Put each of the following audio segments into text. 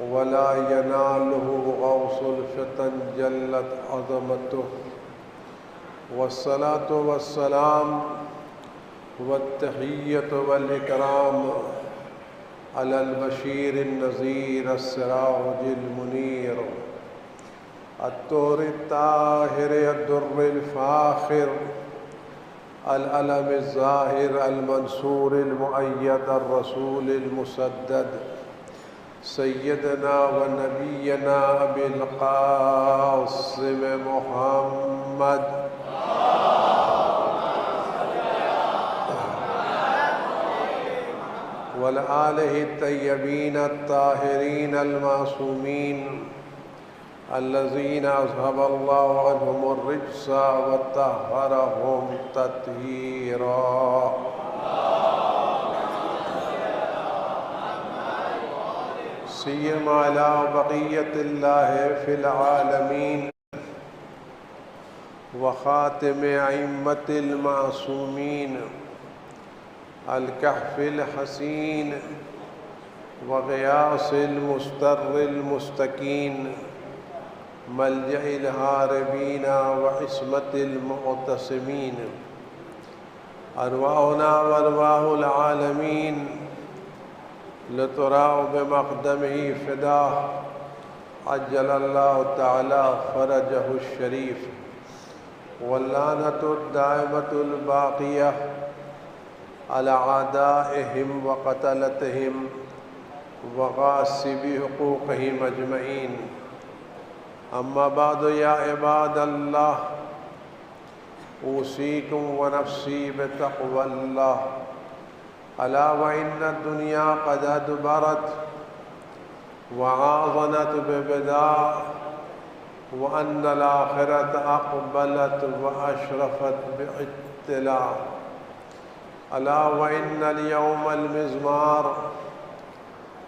ولا يناله غوص الفتن جلت عظمته، والصلاة والسلام والتحية والإكرام على البشير النذير السراج المنير الطور الطاهر الدر الفاخر العلم الظاهر المنصور المؤيد الرسول المسدد سيدنا ونبينا أبي القاسم محمد وآله الطيبين الطاهرين المعصومين الذين أذهب الله عنهم الرجس وطهرهم تطهيرا. سيما على بقية الله في العالمين وخاتم أئمة المعصومين الكهف الحسين وغياث المستر المستكين ملجأ الهاربين وعصمة المعتصمين أرواحنا وأرواح العالمين لتراه بمقدمه فداه عجل الله تعالى فرجه الشريف. واللعنة الدائمة الباقية على أعدائهم وقتلتهم وغاصبي حقوقهم أجمعين. أما بعد يا عباد الله، أوصيكم ونفسي بتقوى الله. ألا وإن الدنيا قد أدبرت وعاظنت ببداء، وأن الآخرة أقبلت وأشرفت باطلاع. ألا وإن اليوم المزمار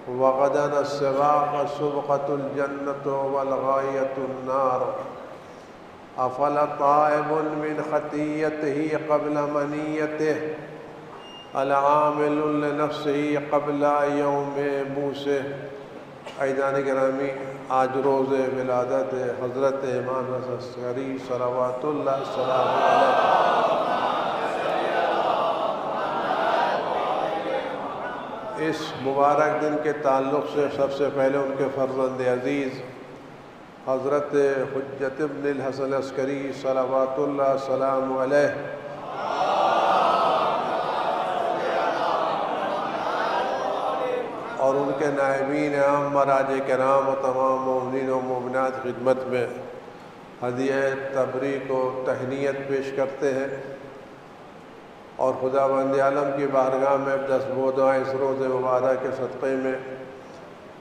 وغدا السباق سبقة الجنة والغاية النار. أفلا طائب من خطيته قبل منيته، العامل لنفسه قبل يوم موسه. عزیزان گرامی، آج روز ولادت حضرت امام حسن عسکری صلوات اللہ السلام علیہ، اس مبارک دن کے تعلق سے سب سے پہلے ان کے فرزند عزیز حضرت حجت ابن الحسن عسکری صلوات اللہ السلام علیہ اور ان کے نائبین عام مراج کرام و تمام مومنین و مومنات خدمت میں ہدیہ تبریک و تہنیت پیش کرتے ہیں، اور خداوند عالم کی بارگاہ میں دست بو دعائیں اس روز مبارک کے صدقے میں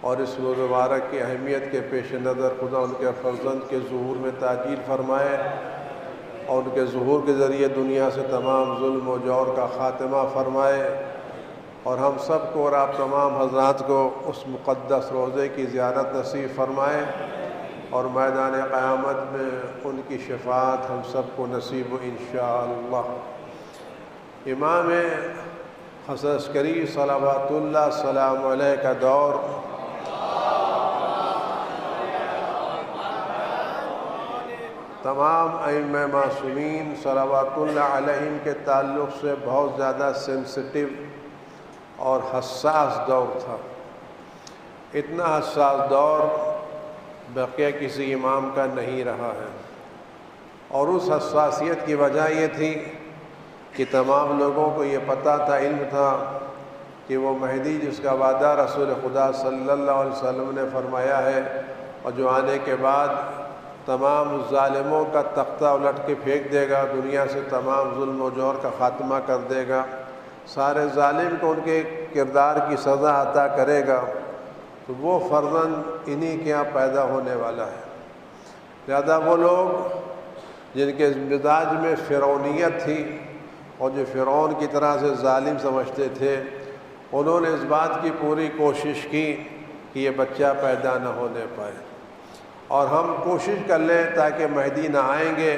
اور اس روز مبارک کی اہمیت کے پیش نظر خدا ان کے فرزند کے ظہور میں تاجیل فرمائے، اور ان کے ظہور کے ذریعے دنیا سے تمام ظلم و جور کا خاتمہ فرمائے، اور ہم سب کو اور آپ تمام حضرات کو اس مقدس روزے کی زیارت نصیب فرمائے، اور میدان قیامت میں ان کی شفاعت ہم سب کو نصیب انشاءاللہ. امام حسن عسکری صلوات اللہ السلام علیہ کا دور تمام ائمہ معصومین صلوات اللہ علیہم کے تعلق سے بہت زیادہ سینسٹیو اور حساس دور تھا. اتنا حساس دور بقیہ کسی امام کا نہیں رہا ہے، اور اس حساسیت کی وجہ یہ تھی کہ تمام لوگوں کو یہ پتہ تھا، علم تھا کہ وہ مہدی جس کا وعدہ رسول خدا صلی اللہ علیہ وسلم نے فرمایا ہے، اور جو آنے کے بعد تمام ظالموں کا تختہ الٹ کے پھینک دے گا، دنیا سے تمام ظلم و جور کا خاتمہ کر دے گا، سارے ظالم کو ان کے کردار کی سزا عطا کرے گا، تو وہ فرزند انہی کے یہاں پیدا ہونے والا ہے. لہذا وہ لوگ جن کے مزاج میں فرعونیت تھی اور جو فرعون کی طرح سے ظالم سمجھتے تھے، انہوں نے اس بات کی پوری کوشش کی کہ یہ بچہ پیدا نہ ہونے پائے، اور ہم کوشش کر لیں تاکہ مہدی نہ آئیں گے،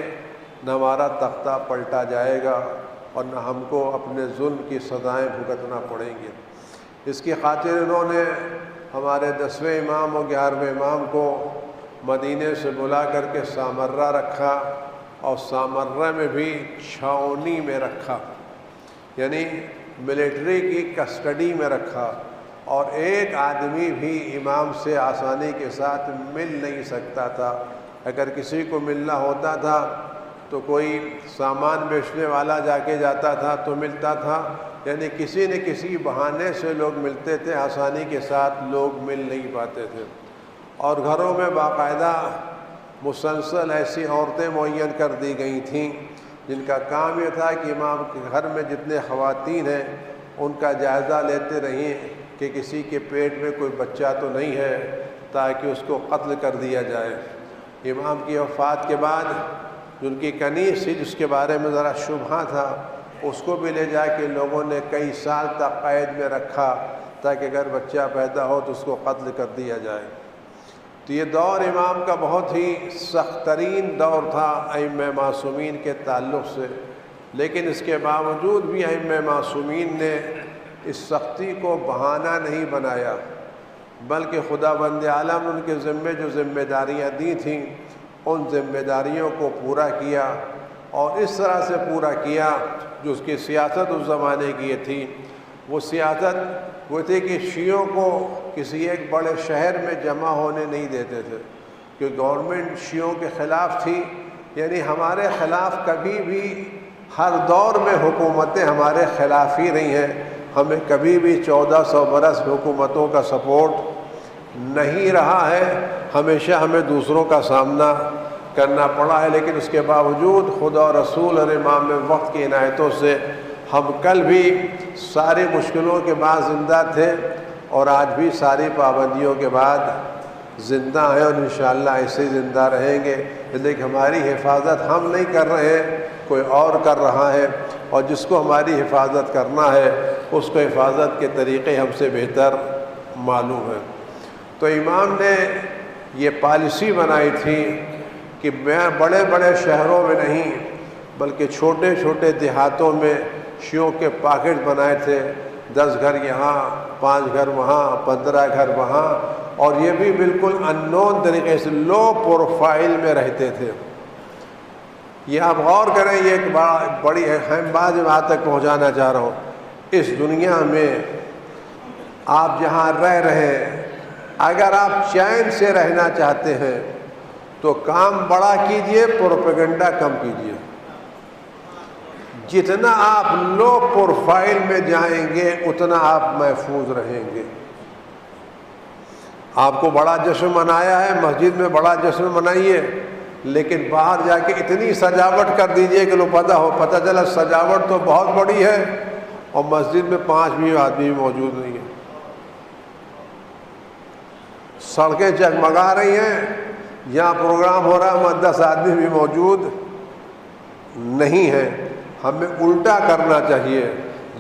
نہ ہمارا تختہ پلٹا جائے گا اور نہ ہم کو اپنے ظلم کی سزائیں بھگتنا پڑیں گی. اس کی خاطر انہوں نے ہمارے 10ویں امام و 11ویں امام کو مدینے سے بلا کر کے سامرہ رکھا، اور سامرہ میں بھی چھاؤنی میں رکھا، یعنی ملٹری کی کسٹڈی میں رکھا، اور ایک آدمی بھی امام سے آسانی کے ساتھ مل نہیں سکتا تھا۔ اگر کسی کو ملنا ہوتا تھا تو کوئی سامان بیچنے والا جا کے جاتا تھا تو ملتا تھا، یعنی کسی نہ کسی بہانے سے لوگ ملتے تھے، آسانی کے ساتھ لوگ مل نہیں پاتے تھے۔ اور گھروں میں باقاعدہ مسلسل ایسی عورتیں معین کر دی گئی تھیں جن کا کام یہ تھا کہ امام کے گھر میں جتنے خواتین ہیں ان کا جائزہ لیتے رہیں کہ کسی کے پیٹ میں کوئی بچہ تو نہیں ہے، تاکہ اس کو قتل کر دیا جائے۔ امام کی وفات کے بعد جن کی کنیز تھی، جس کے بارے میں ذرا شبہہ تھا، اس کو بھی لے جا کے لوگوں نے کئی سال تک قید میں رکھا، تاکہ اگر بچہ پیدا ہو تو اس کو قتل کر دیا جائے۔ تو یہ دور امام کا بہت ہی سخت ترین دور تھا ائمہ معصومین کے تعلق سے، لیکن اس کے باوجود بھی ائمہ معصومین نے اس سختی کو بہانہ نہیں بنایا، بلکہ خدا بند عالم نے ان کے ذمے جو ذمہ داریاں دی تھیں ان ذمہ داریوں کو پورا کیا، اور اس طرح سے پورا کیا جو اس کی سیاست اس زمانے کی یہ تھی۔ وہ سیاست وہ تھی کہ شیعوں کو کسی ایک بڑے شہر میں جمع ہونے نہیں دیتے تھے، کہ گورنمنٹ شیعوں کے خلاف تھی، یعنی ہمارے خلاف کبھی بھی ہر دور میں حکومتیں ہمارے خلاف ہی رہی ہیں، ہمیں کبھی بھی 1400 برس حکومتوں کا سپورٹ نہیں رہا ہے، ہمیشہ ہمیں دوسروں کا سامنا کرنا پڑا ہے، لیکن اس کے باوجود خدا اور رسول اور امام وقت کی عنایتوں سے ہم کل بھی ساری مشکلوں کے بعد زندہ تھے، اور آج بھی ساری پابندیوں کے بعد زندہ ہیں، اور انشاءاللہ ایسے زندہ رہیں گے، لیکن ہماری حفاظت ہم نہیں کر رہے ہیں، کوئی اور کر رہا ہے، اور جس کو ہماری حفاظت کرنا ہے اس کو حفاظت کے طریقے ہم سے بہتر معلوم ہیں۔ تو امام نے یہ پالیسی بنائی تھی کہ میں بڑے بڑے شہروں میں نہیں بلکہ چھوٹے چھوٹے دیہاتوں میں شیعوں کے پاکٹ بنائے تھے، 10 گھر یہاں، 5 گھر وہاں، 15 گھر وہاں، اور یہ بھی بالکل ان نون طریقے سے لو پروفائل میں رہتے تھے۔ یہ آپ غور کریں، یہ ایک بڑی اہم بات میں آج تک پہنچانا چاہ رہا ہوں۔ اس دنیا میں آپ جہاں رہ رہے ہیں، اگر آپ چین سے رہنا چاہتے ہیں تو کام بڑا کیجئے، پروپیگنڈا کم کیجئے۔ جتنا آپ لو پروفائل میں جائیں گے اتنا آپ محفوظ رہیں گے۔ آپ کو بڑا جشن منایا ہے، مسجد میں بڑا جشن منائیے، لیکن باہر جا کے اتنی سجاوٹ کر دیجئے کہ لوگ پتہ چلا سجاوٹ تو بہت بڑی ہے اور مسجد میں 5 بھی آدمی موجود نہیں ہیں، سڑکیں جگمگا رہی ہیں، یہاں پروگرام ہو رہا ہے، 10 آدمی بھی موجود نہیں ہیں۔ ہمیں الٹا کرنا چاہیے،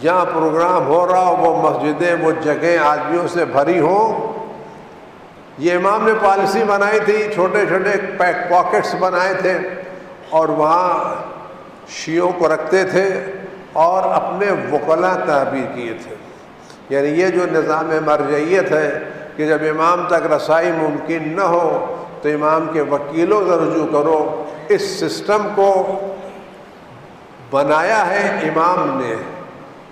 جہاں پروگرام ہو رہا ہو وہ مسجدیں، وہ جگہیں آدمیوں سے بھری ہوں۔ یہ امام نے پالیسی بنائی تھی، چھوٹے چھوٹے پاکٹس بنائے تھے، اور وہاں شیعوں کو رکھتے تھے اور اپنے وکلا تعبیر کیے تھے۔ یعنی یہ جو نظام مرجعیت ہے کہ جب امام تک رسائی ممکن نہ ہو تو امام کے وکیلوں سے رجوع کرو، اس سسٹم کو بنایا ہے امام نے۔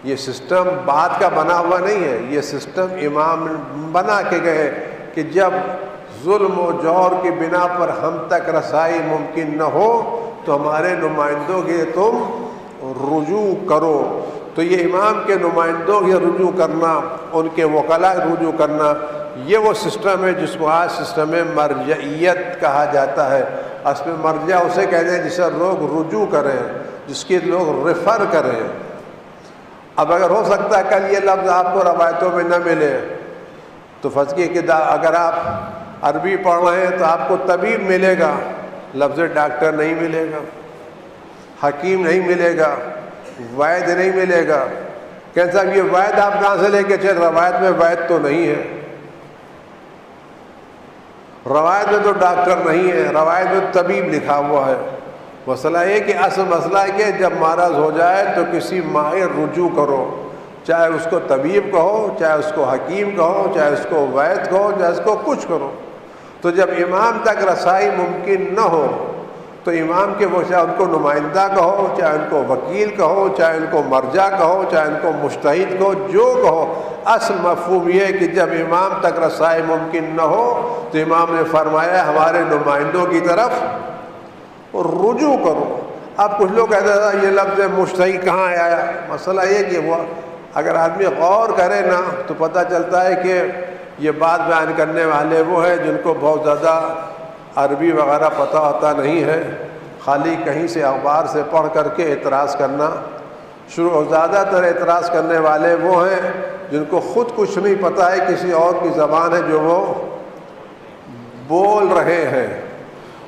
یہ سسٹم بعد کا بنا ہوا نہیں ہے، یہ سسٹم امام بنا کے گئے کہ جب ظلم و جور کی بنا پر ہم تک رسائی ممکن نہ ہو تو ہمارے نمائندوں کے تم رجوع کرو۔ تو یہ امام کے نمائندوں کے رجوع کرنا، ان کے وکلاء رجوع کرنا، یہ وہ سسٹم ہے جس کو آج سسٹم مرجعیت کہا جاتا ہے۔ اس میں مرجع اسے کہتے ہیں جسے لوگ رجوع کریں، جس کے لوگ ریفر کریں۔ اب اگر ہو سکتا ہے کل یہ لفظ آپ کو روایتوں میں نہ ملے تو فقہ کی اگر آپ عربی پڑھ رہے ہیں تو آپ کو طبیب ملے گا، لفظ ڈاکٹر نہیں ملے گا، حکیم نہیں ملے گا، وید نہیں ملے گا۔ کہ صاحب یہ وید آپ کہاں سے لے کے چل، روایت میں وید تو نہیں ہے، روایت میں تو ڈاکٹر نہیں ہے، روایت میں طبیب لکھا ہوا ہے۔ مسئلہ یہ کہ اصل مسئلہ ہے کہ جب مرض ہو جائے تو کسی ماہر رجوع کرو، چاہے اس کو طبیب کہو، چاہے اس کو حکیم کہو، چاہے اس کو وید کہو، چاہے اس کو کچھ کرو، تو جب امام تک رسائی ممکن نہ ہو تو امام کے وہ چاہے ان کو نمائندہ کہو، چاہے ان کو وکیل کہو، چاہے ان کو مرجع کہو، چاہے ان کو مجتہد کہو، جو کہو، اصل مفہوم یہ ہے کہ جب امام تک رسائی ممکن نہ ہو تو امام نے فرمایا ہمارے نمائندوں کی طرف رجوع کرو۔ اب کچھ لوگ کہتے ہیں یہ لفظ مجتہد کہاں آیا؟ مسئلہ یہ کہ وہ اگر آدمی غور کرے نا تو پتہ چلتا ہے کہ یہ بات بیان کرنے والے وہ ہیں جن کو بہت زیادہ عربی وغیرہ پتہ ہوتا نہیں ہے، خالی کہیں سے اخبار سے پڑھ کر کے اعتراض کرنا شروع۔ زیادہ تر اعتراض کرنے والے وہ ہیں جن کو خود کچھ نہیں پتہ ہے، کسی اور کی زبان ہے جو وہ بول رہے ہیں،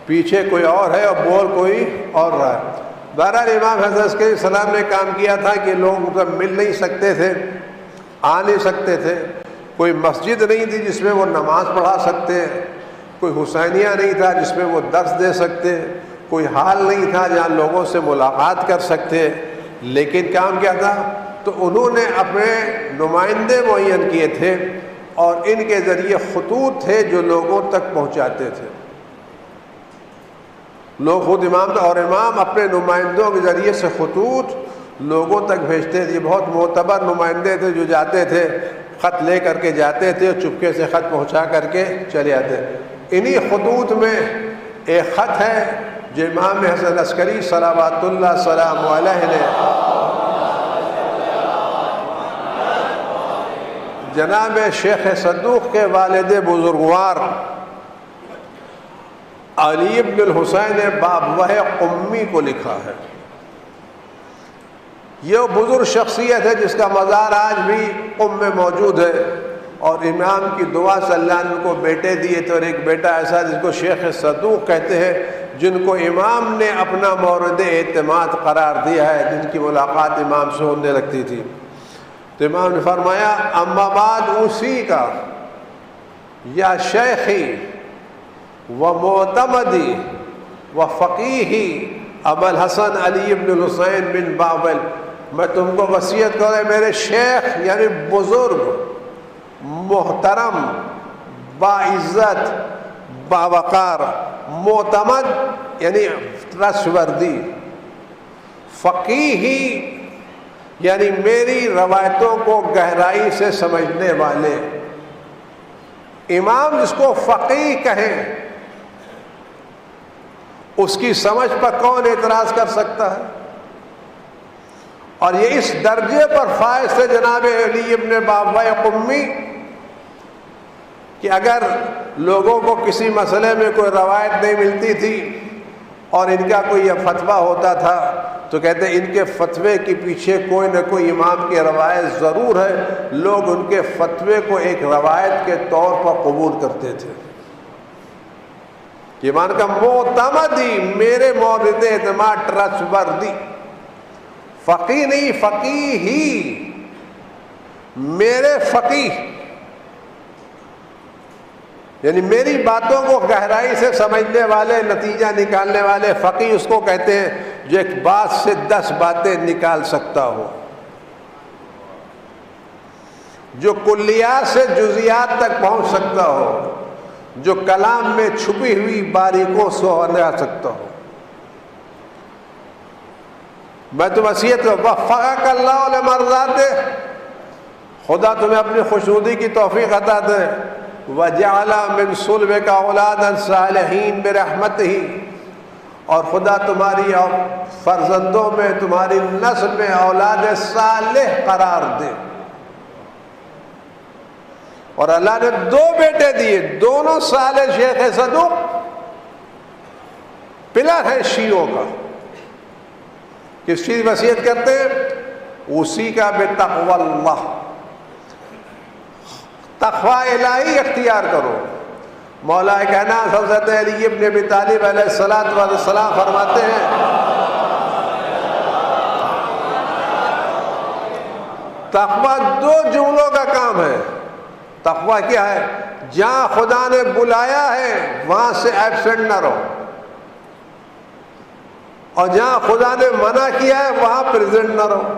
پیچھے کوئی اور ہے اور بول کوئی اور رہا ہے۔ بہرحال امام حسن عسکری السلام نے کام کیا تھا کہ لوگ مل نہیں سکتے تھے، آ نہیں سکتے تھے، کوئی مسجد نہیں تھی جس میں وہ نماز پڑھا سکتے، کوئی حسینیہ نہیں تھا جس میں وہ درس دے سکتے، کوئی حال نہیں تھا جہاں لوگوں سے ملاقات کر سکتے، لیکن کام کیا تھا؟ تو انہوں نے اپنے نمائندے معین کیے تھے اور ان کے ذریعے خطوط تھے جو لوگوں تک پہنچاتے تھے۔ لوگ خود امام تھے اور امام اپنے نمائندوں کے ذریعے سے خطوط لوگوں تک بھیجتے تھے۔ بہت معتبر نمائندے تھے جو جاتے تھے، خط لے کر کے جاتے تھے، چپکے سے خط پہنچا کر کے چلے آتے۔ انہی خطوط میں ایک خط ہے جو امام حسن عسکری صلوات اللہ سلام علیہ نے جناب شیخ صدوق کے والد بزرگوار علی بن الحسین بابوہ قمی کو لکھا ہے۔ یہ بزرگ شخصیت ہے جس کا مزار آج بھی قم میں موجود ہے، اور امام کی دعا سے اللہ نے ان کو بیٹے دیے تھے، اور ایک بیٹا ایسا جس کو شیخ صدوق کہتے ہیں، جن کو امام نے اپنا مورد اعتماد قرار دیا ہے، جن کی ملاقات امام سے ہونے لگتی تھی۔ تو امام نے فرمایا اما بعد اسی کا یا شیخی و معتمدی و فقیہی ابو الحسن علی بن الحسین بن بابل، میں تم کو وصیت کروں میرے شیخ یعنی بزرگ، محترم، باعزت، باوقار، معتمد یعنی ٹرسٹوردی، فقیہی یعنی میری روایتوں کو گہرائی سے سمجھنے والے۔ امام جس کو فقیہ کہیں اس کی سمجھ پر کون اعتراض کر سکتا ہے؟ اور یہ اس درجے پر فائز تھے جناب علی ابن بابوہ قمی کہ اگر لوگوں کو کسی مسئلے میں کوئی روایت نہیں ملتی تھی اور ان کا کوئی یہ فتویٰ ہوتا تھا تو کہتے ہیں ان کے فتوے کے پیچھے کوئی نہ کوئی امام کی روایت ضرور ہے، لوگ ان کے فتوے کو ایک روایت کے طور پر قبول کرتے تھے۔ ایمان کا معتمدی، میرے مورد اعتماد، ٹرسٹوردی، فقیہ نہیں فقیہ ہی، میرے فقیہ یعنی میری باتوں کو گہرائی سے سمجھنے والے، نتیجہ نکالنے والے۔ فقیہ اس کو کہتے ہیں جو ایک بات سے 10 باتیں نکال سکتا ہو، جو کلیات سے جزیات تک پہنچ سکتا ہو، جو کلام میں چھپی ہوئی باریکوں سے سمجھا سکتا ہو۔ میں تو وصیت وفقک اللہ لمرضاتے، خدا تمہیں اپنی خوشنودی کی توفیق عطا دے، وجعل من صلبک اولادا صالحین برحمتہ، اور خدا تمہاری فرزندوں میں، تمہاری نسل میں اولاد صالح قرار دے۔ اور اللہ نے 2 بیٹے دیے، دونوں صالح شیخ صدوق پلر ہے شیعوں کا۔ کس چیز وصیت کرتے ہیں؟ اسی کا بتقوی اللہ، تقوی الہی اختیار کرو۔ مولا کائنات حضرت علی ابن ابی طالب علیہ السلام فرماتے ہیں تقوی 2 جملوں کا کام ہے۔ تقوی کیا ہے؟ جہاں خدا نے بلایا ہے وہاں سے ایبسنٹ نہ رہو، اور جہاں خدا نے منع کیا ہے وہاں پریزنٹ نہ رہو۔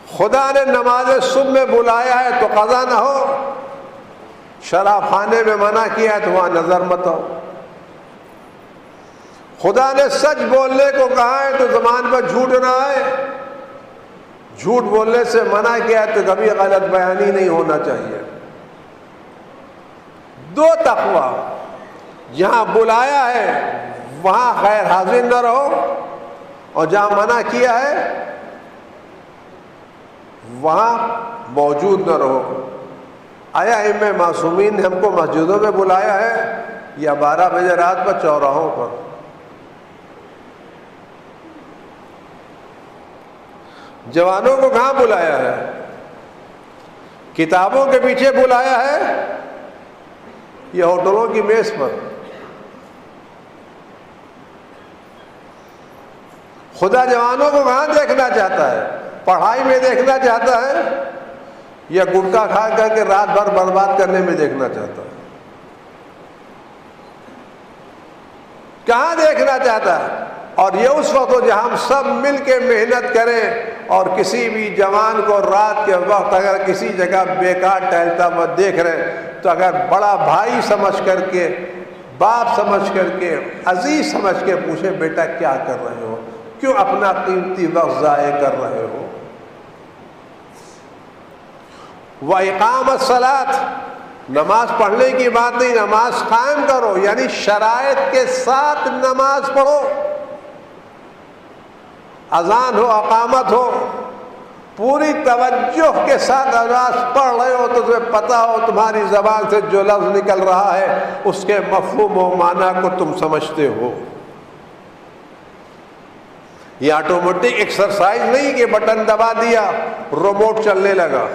خدا نے نماز صبح میں بلایا ہے تو قضا نہ ہو، شراب خانے میں منع کیا ہے تو وہاں نظر مت ہو، خدا نے سچ بولنے کو کہا ہے تو زبان پر جھوٹ نہ آئے، جھوٹ بولنے سے منع کیا ہے تو کبھی غلط بیانی نہیں ہونا چاہیے۔ دو تقویٰ، جہاں بلایا ہے وہاں غیر حاضر نہ رہو، اور جہاں منع کیا ہے وہاں موجود نہ رہو۔ آیا ائمہ معصومین نے ہم کو مسجدوں میں بلایا ہے یا 12 بجے رات پر چوراہوں پر؟ جوانوں کو کہاں بلایا ہے؟ کتابوں کے پیچھے بلایا ہے یا ہوٹلوں کی میز پر؟ خدا جوانوں کو کہاں دیکھنا چاہتا ہے؟ پڑھائی میں دیکھنا چاہتا ہے یا گٹکا کھا کر کے رات بھر برباد کرنے میں دیکھنا چاہتا ہے؟ کہاں دیکھنا چاہتا ہے؟ اور یہ اس وقت ہو جہاں ہم سب مل کے محنت کریں، اور کسی بھی جوان کو رات کے وقت اگر کسی جگہ بیکار ٹہلتا ہوا دیکھ رہے تو اگر بڑا بھائی سمجھ کر کے، باپ سمجھ کر کے، عزیز سمجھ کے پوچھے بیٹا کیا کر رہے ہو، کیوں اپنا قیمتی وقت ضائع کر رہے ہو؟ وَإِقَامَ الصَّلَاةِ، نماز پڑھنے کی بات نہیں، نماز قائم کرو، یعنی شرائط کے ساتھ نماز پڑھو، اذان ہو، اقامت ہو، پوری توجہ کے ساتھ نماز پڑھ رہے ہو تو تمہیں پتہ ہو تمہاری زبان سے جو لفظ نکل رہا ہے اس کے مفہوم و معنی کو تم سمجھتے ہو۔ یہ آٹومیٹک ایکسرسائز نہیں کہ بٹن دبا دیا ریموٹ چلنے لگا۔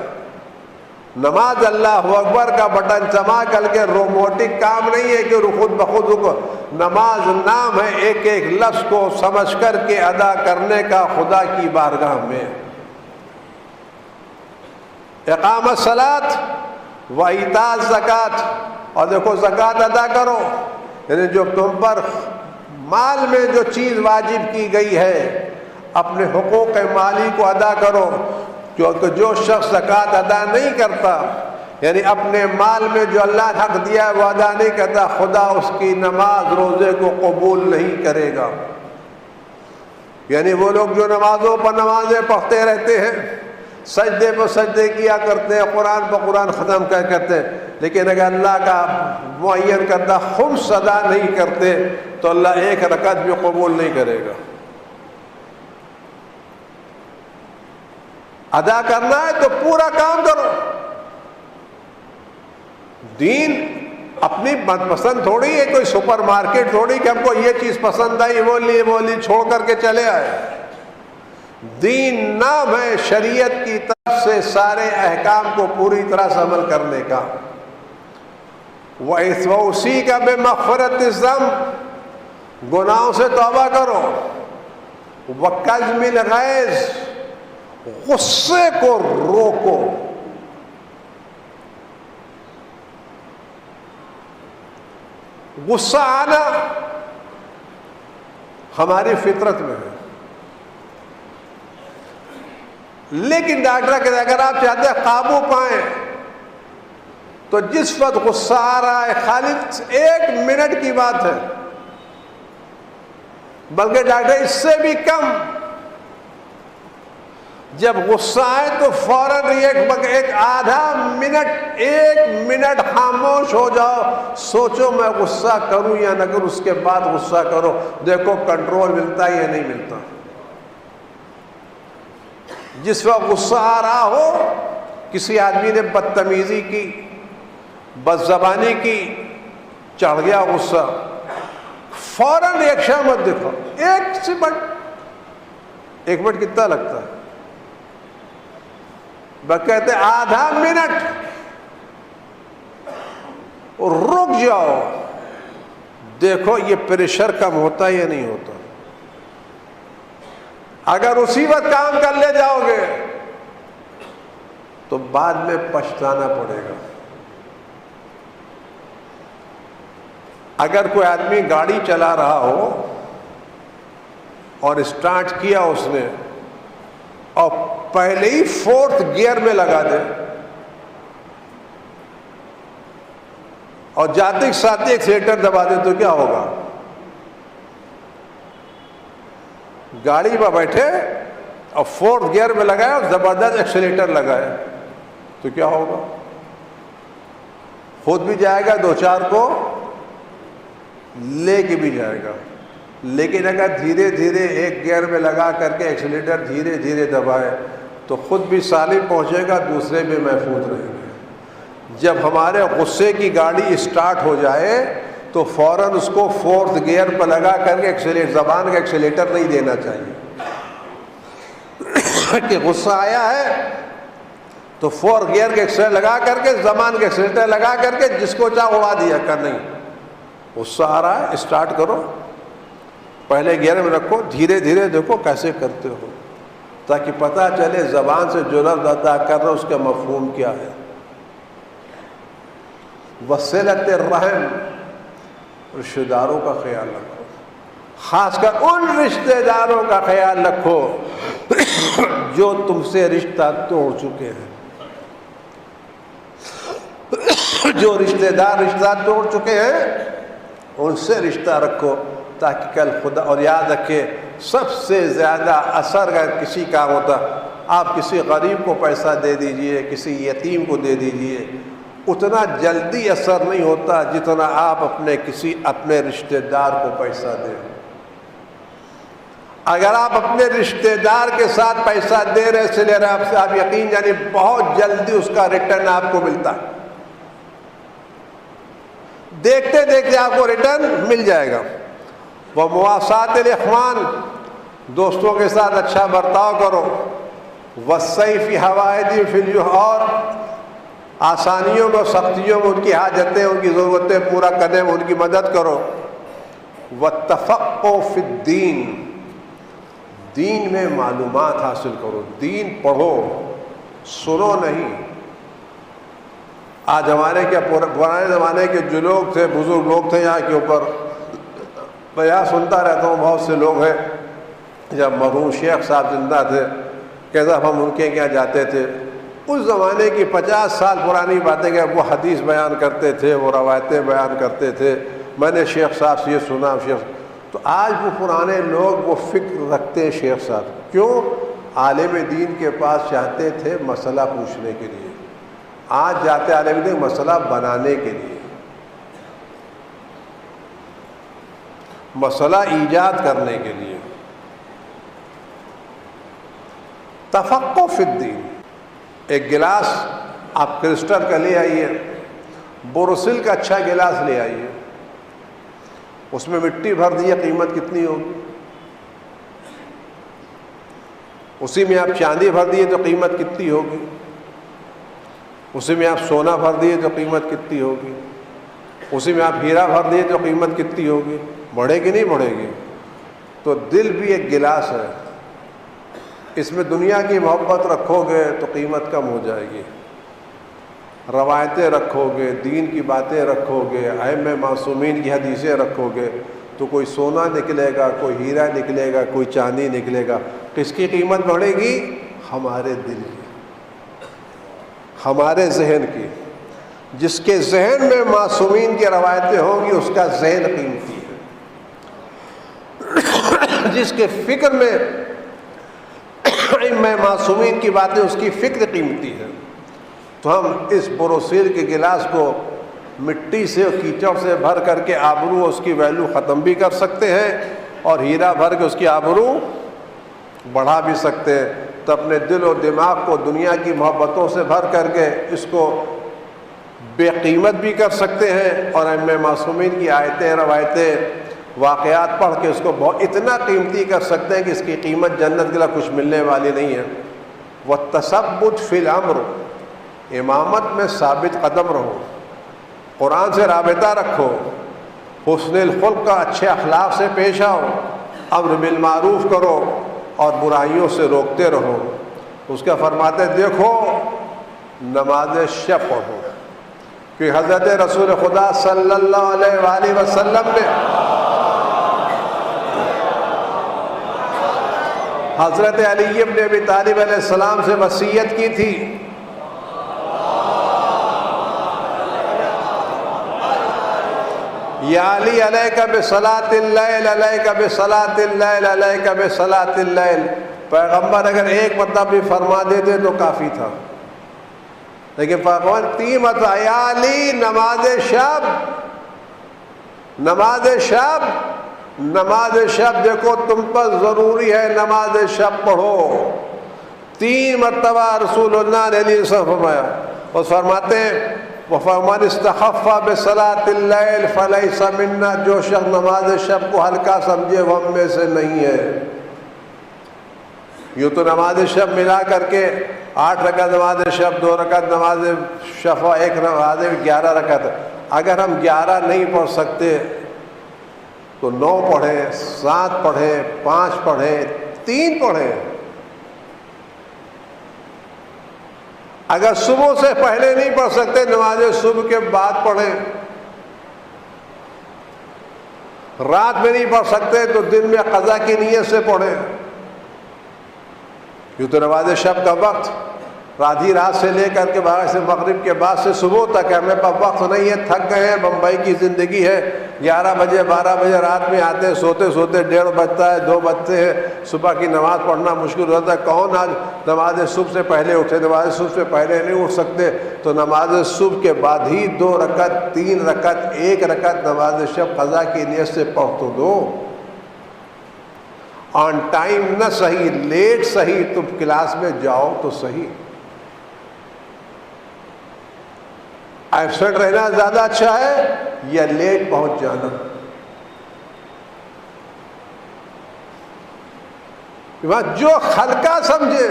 نماز اللہ اکبر کا بٹن چما کر کے روبوٹک کام نہیں ہے کہ خود بخود رکو۔ نماز نام ہے ایک ایک لفظ کو سمجھ کر کے ادا کرنے کا خدا کی بارگاہ میں۔ اقامت الصلاۃ و ایتاء الزکوٰۃ، اور دیکھو زکوٰۃ ادا کرو، یعنی جو تم پر مال میں جو چیز واجب کی گئی ہے اپنے حقوق مالی کو ادا کرو، کیونکہ جو شخص زکوٰۃ ادا نہیں کرتا، یعنی اپنے مال میں جو اللہ نے حق دیا ہے وہ ادا نہیں کرتا، خدا اس کی نماز روزے کو قبول نہیں کرے گا۔ یعنی وہ لوگ جو نمازوں پر نمازیں پڑھتے رہتے ہیں، سجدے پر سجدے کیا کرتے ہیں، قرآن پر قرآن ختم کیا کرتے ہیں، لیکن اگر اللہ کا معین کردہ خمس ادا نہیں کرتے تو اللہ ایک رکعت بھی قبول نہیں کرے گا۔ ادا کرنا ہے تو پورا کام کرو۔ دین اپنی من پسند تھوڑی ہے، کوئی سپر مارکیٹ تھوڑی کہ ہم کو یہ چیز پسند آئی وہ لی چھوڑ کر کے چلے آئے۔ دین نام ہے شریعت کی طرف سے سارے احکام کو پوری طرح سے عمل کرنے کا۔ وَأُوصِيكَ بِمَغْفِرَةِ الذَّنْبِ، گناہوں سے توبہ کرو۔ وَكَظْمِ الْغَيْظِ، غصے کو روکو۔ غصہ آنا ہماری فطرت میں ہے، لیکن ڈاکٹر کہتے ہیں اگر آپ چاہتے ہیں قابو پائیں تو جس وقت غصہ آ رہا ہے خالی 1 منٹ کی بات ہے، بلکہ ڈاکٹر اس سے بھی کم، جب غصہ آئے تو فوراً ایک آدھا منٹ 1 منٹ خاموش ہو جاؤ، سوچو میں غصہ کروں یا نہ کروں، اس کے بعد غصہ کرو، دیکھو کنٹرول ملتا ہے یا نہیں ملتا۔ جس وقت غصہ آ رہا ہو، کسی آدمی نے بدتمیزی کی، بد زبانی کی، چڑھ گیا غصہ، فوراً ریئیکشن مت دکھاؤ، 1 منٹ کتنا لگتا ہے؟ کہتے آدھا منٹ رک جاؤ، دیکھو یہ پریشر کم ہوتا ہے یا نہیں ہوتا۔ اگر اسی وقت کام کر لے جاؤ گے تو بعد میں پچھتانا پڑے گا۔ اگر کوئی آدمی گاڑی چلا رہا ہو اور اسٹارٹ کیا اس نے اور پہلے ہی 4th گیئر میں لگا دے اور جاتے ساتھ ایکسیلیٹر دبا دے تو کیا ہوگا؟ گاڑی میں بیٹھے اور 4th گیئر میں لگائے اور زبردست ایکسیلیٹر لگائے تو کیا ہوگا؟ خود بھی جائے گا، 2-4 کو لے کے بھی جائے گا. لیکن اگر دھیرے دھیرے 1 گیئر میں لگا کر کے ایکسیلیٹر دھیرے دھیرے دبائے تو خود بھی سالم پہنچے گا، دوسرے بھی محفوظ رہیں گے. جب ہمارے غصے کی گاڑی اسٹارٹ ہو جائے تو فوراً اس کو 4th گیئر پر لگا کر کے زبان کا ایکسیلیٹر نہیں دینا چاہیے کہ غصہ آیا ہے تو 4th گیئر کے ایکسیلیٹر لگا کر کے، زبان کے ایکسیلیٹر لگا کر کے جس کو چاہ اڑا دیا کر. نہیں، غصہ آ رہا ہے اسٹارٹ کرو، پہلے گیئر میں رکھو، دھیرے دھیرے دیکھو کیسے کرتے ہو تاکہ پتہ چلے زبان سے جو لفظ ادا کر رہے اس کا مفہوم کیا ہے. وصلت الرحم، رشتہ داروں کا خیال رکھو، خاص کر ان رشتہ داروں کا خیال رکھو جو تم سے رشتہ توڑ چکے ہیں. جو رشتہ دار رشتہ توڑ چکے ہیں ان سے رشتہ رکھو تاکہ کل خدا، اور یاد رکھے سب سے زیادہ اثر اگر کسی کا ہوتا، آپ کسی غریب کو پیسہ دے دیجئے، کسی یتیم کو دے دیجئے، اتنا جلدی اثر نہیں ہوتا جتنا آپ اپنے رشتہ دار کو پیسہ دیں. اگر آپ اپنے رشتہ دار کے ساتھ پیسہ دے رہے سے لے رہے آپ یقین جانے بہت جلدی اس کا ریٹرن آپ کو ملتا ہے. دیکھتے دیکھتے آپ کو ریٹرن مل جائے گا. وہ مواسات الاخوان، دوستوں کے ساتھ اچھا برتاؤ کرو. وسعی فی حوائج فی الجوع، اور آسانیوں میں سختیوں میں ان کی حاجتیں، ان کی ضرورتیں پورا کرنے میں ان کی مدد کرو. والتفقہ فی الدین، دین میں معلومات حاصل کرو، دین پڑھو، سنو نہیں. آج ہمارے کیا پرانے زمانے کے جو لوگ تھے، بزرگ لوگ تھے یہاں کے اوپر، میں یہاں سنتا رہتا ہوں، بہت سے لوگ ہیں جب مرحوم شیخ صاحب زندہ تھے کیسا ہم ان کے یہاں جاتے تھے، اس زمانے کی 50 سال پرانی باتیں کہ وہ حدیث بیان کرتے تھے، وہ روایتیں بیان کرتے تھے. میں نے شیخ صاحب سے یہ سنا. تو آج وہ پرانے لوگ وہ فکر رکھتے ہیں شیخ صاحب. کیوں؟ عالم دین کے پاس چاہتے تھے مسئلہ پوچھنے کے لیے، آج جاتے عالم دین مسئلہ بنانے کے لیے، مسئلہ ایجاد کرنے کے لیے. تفقہ فی الدین. ایک گلاس آپ کرسٹل کا لے آئیے، بوروسل کا اچھا گلاس لے آئیے، اس میں مٹی بھر دیے، قیمت کتنی ہوگی؟ اسی میں آپ چاندی بھر دیے تو قیمت کتنی ہوگی؟ اسی میں آپ سونا بھر دیے تو قیمت کتنی ہوگی؟ اسی میں آپ ہیرا بھر دیے تو قیمت کتنی ہوگی؟ بڑھے گی نہیں بڑھے گی؟ تو دل بھی ایک گلاس ہے، اس میں دنیا کی محبت رکھو گے تو قیمت کم ہو جائے گی. روایتیں رکھو گے، دین کی باتیں رکھو گے، ائمہ معصومین کی حدیثیں رکھو گے تو کوئی سونا نکلے گا، کوئی ہیرا نکلے گا، کوئی چاندی نکلے گا. کس کی قیمت بڑھے گی؟ ہمارے دل کی، ہمارے ذہن کی. جس کے ذہن میں معصومین کی روایتیں ہوں گی اس کا ذہن قیمتی ہے. جس کے فکر میں ائمہ معصومین کی باتیں، اس کی فکر قیمتی ہے. تو ہم اس بوروسیل کے گلاس کو مٹی سے اور کیچڑ سے بھر کر کے آبرو اس کی ویلیو ختم بھی کر سکتے ہیں اور ہیرا بھر کے اس کی آبرو بڑھا بھی سکتے ہیں. تو اپنے دل و دماغ کو دنیا کی محبتوں سے بھر کر کے اس کو بے قیمت بھی کر سکتے ہیں اور ائمہ معصومین کی آیتیں، روایتیں، واقعات پڑھ کے اس کو اتنا قیمتی کر سکتے ہیں کہ اس کی قیمت جنت کے لیے کچھ ملنے والی نہیں ہے. وَالتَّثَبُّتُ فِي الْأَمْرِ، امامت میں ثابت قدم رہو، قرآن سے رابطہ رکھو، حسن الخلق کا اچھے اخلاق سے پیش آؤ، امر بالمعروف کرو اور برائیوں سے روکتے رہو. اس کا فرماتے دیکھو نماز شب پڑھو، کہ حضرت رسول خدا صلی اللہ علیہ وآلہ وسلم نے حضرت علی ابن ابی طالب علیہ السلام سے وصیت کی تھی، یا علی علیک بصلاۃ اللیل، علیک بصلاۃ اللیل، علیک بصلاۃ اللیل۔ پیغمبر اگر ایک مرتبہ بھی فرما دیتے تو کافی تھا، لیکن پیغمبر 3 مرتبہ، یا علی نماز شب، نماز شب، نماز شب دیکھو تم پر ضروری ہے، نماز شب پڑھو۔ 3 مرتبہ رسول اللہ نے علیہ السلام فرمایا، اور فرماتے ہیں وَفَمَنِ اسْتَخَفَّ بِصَلَاةِ اللَّيْلِ فَلَيْسَ مِنَّا، جو شخص نماز شب کو ہلکا سمجھے وہ ہم میں سے نہیں ہے۔ یوں تو نماز شب ملا کر کے 8 رکعت نماز شب، 2 رکعت نماز شفع، 1 نماز 11 رکعت۔ اگر ہم 11 نہیں پڑھ سکتے تو 9 پڑھیں، 7 پڑھیں، 5 پڑھیں، 3 پڑھیں۔ اگر صبح سے پہلے نہیں پڑھ سکتے، نماز صبح کے بعد پڑھیں۔ رات میں نہیں پڑھ سکتے تو دن میں قضا کی نیت سے پڑھیں۔ یوں تو نماز شب کا وقت آدھی رات سے لے کر کے بعد سے مغرب کے بعد سے صبح تک ہے، ہمیں پاس وقت نہیں ہے، تھک گئے ہیں، بمبئی کی زندگی ہے، 11 بجے 12 بجے رات میں آتے ہیں، سوتے سوتے 1:30 بجتا ہے، 2 بجتے ہیں، صبح کی نماز پڑھنا مشکل ہوتا ہے۔ کون آج نماز صبح سے پہلے اٹھے؟ نماز صبح سے پہلے نہیں اٹھ سکتے تو نماز صبح کے بعد ہی 2 رکعت، 3 رکعت، 1 رکعت نماز شب قضا کی نیت سے پڑھ تو دو۔ آن ٹائم نہ صحیح، لیٹ صحیح، تم کلاس میں جاؤ تو صحیح۔ ایبسنٹ رہنا زیادہ اچھا ہے یا لیٹ پہنچ جانا؟ جو ہلکا سمجھے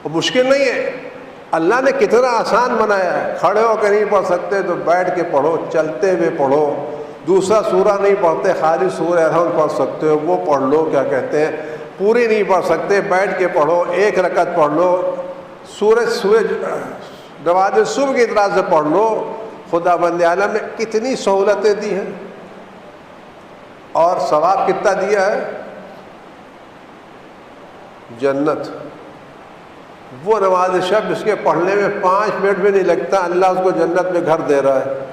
وہ مشکل نہیں ہے، اللہ نے کتنا آسان بنایا ہے۔ کھڑے ہو کے نہیں پڑھ سکتے تو بیٹھ کے پڑھو، چلتے ہوئے پڑھو۔ دوسرا سورہ نہیں پڑھتے، خالی سورہ الحمد پڑھ سکتے ہو، وہ پڑھ لو۔ کیا کہتے ہیں، پوری نہیں پڑھ سکتے، بیٹھ کے پڑھو، 1 رکعت پڑھ لو، سورج نماز صبح کی طرح سے پڑھ لو۔ خدا بند عالم نے کتنی سہولتیں دی ہیں، اور ثواب کتنا دیا ہے؟ جنت۔ وہ نماز شب اس کے پڑھنے میں 5 منٹ بھی نہیں لگتا، اللہ اس کو جنت میں گھر دے رہا ہے۔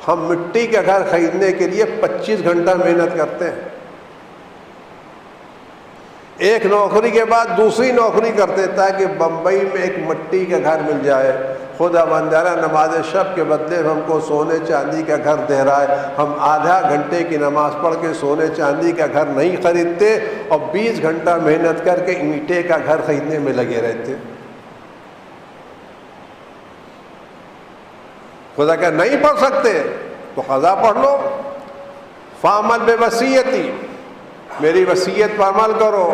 ہم مٹی کا گھر خریدنے کے لیے 25 گھنٹہ محنت کرتے ہیں، ایک نوکری کے بعد دوسری نوکری کرتے تاکہ بمبئی میں ایک مٹی کا گھر مل جائے۔ خدا بندارہ نماز شب کے بدلے ہم کو سونے چاندی کا گھر دے رہا ہے۔ ہم آدھا گھنٹے کی نماز پڑھ کے سونے چاندی کا گھر نہیں خریدتے اور 20 گھنٹہ محنت کر کے اینٹے کا گھر خریدنے میں لگے رہتے۔ خدا کہ نہیں پڑھ سکتے تو قضا پڑھ لو۔ فعمل بوصیتی، میری وصیت پر عمل کرو۔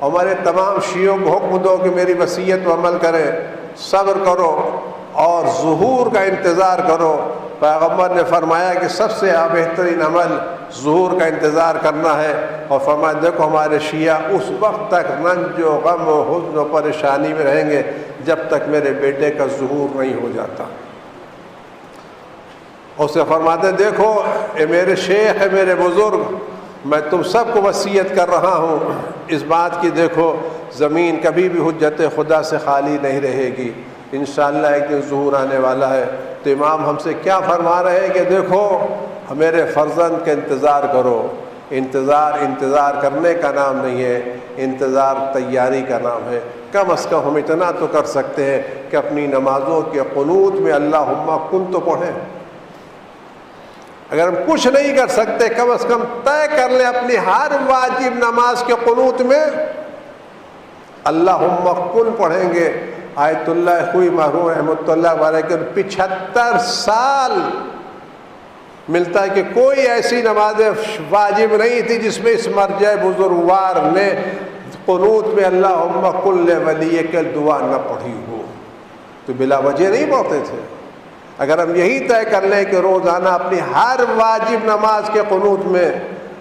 ہمارے تمام شیعوں کو حکم دو کہ میری وصیت پر عمل کریں، صبر کرو اور ظہور کا انتظار کرو۔ پیغمبر نے فرمایا کہ سب سے بہترین عمل ظہور کا انتظار کرنا ہے، اور فرمایا دیکھو ہمارے شیعہ اس وقت تک رنج و غم و حزن و پریشانی میں رہیں گے جب تک میرے بیٹے کا ظہور نہیں ہو جاتا۔ اس سے فرماتے ہیں دیکھو اے میرے شیخ، اے میرے بزرگ، میں تم سب کو وصیت کر رہا ہوں اس بات کی، دیکھو زمین کبھی بھی حجت خدا سے خالی نہیں رہے گی، انشاءاللہ ایک دن ظہور آنے والا ہے۔ تو امام ہم سے کیا فرما رہے ہیں کہ دیکھو میرے فرزند کا انتظار کرو۔ انتظار کرنے کا نام نہیں ہے، انتظار تیاری کا نام ہے۔ کم از کم ہم اتنا تو کر سکتے ہیں کہ اپنی نمازوں کے قنوت میں اللہم کن تو پڑھیں۔ اگر ہم کچھ نہیں کر سکتے کم از کم طے کر لیں اپنی ہر واجب نماز کے قنوت میں اللہم کن پڑھیں گے۔ آیت اللہ خوئی محروم رحمۃ اللہ علیہ کے 75 سال ملتا ہے کہ کوئی ایسی نماز واجب نہیں تھی جس میں اس مرجع بزرگوار نے قنوت میں اللہم کن ولیک دعا نہ پڑھی ہو، تو بلا وجہ نہیں پڑھتے تھے۔ اگر ہم یہی طے کر لیں کہ روزانہ اپنی ہر واجب نماز کے قنوت میں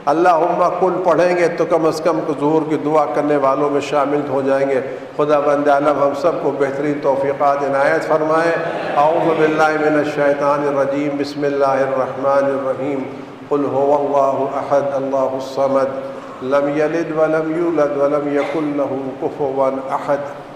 اللہم کن پڑھیں گے تو کم از کم ظہور کی دعا کرنے والوں میں شامل ہو جائیں گے۔ خدا بند عالم ہم سب کو بہترین توفیقات عنایت فرمائے۔ اعوذ باللہ من الشیطان الرجیم، بسم اللہ الرحمن الرحیم، قل هو اللہ احد اللہ الصمد لم یلد ولم یولد ولم یکن لہ کفوا احد.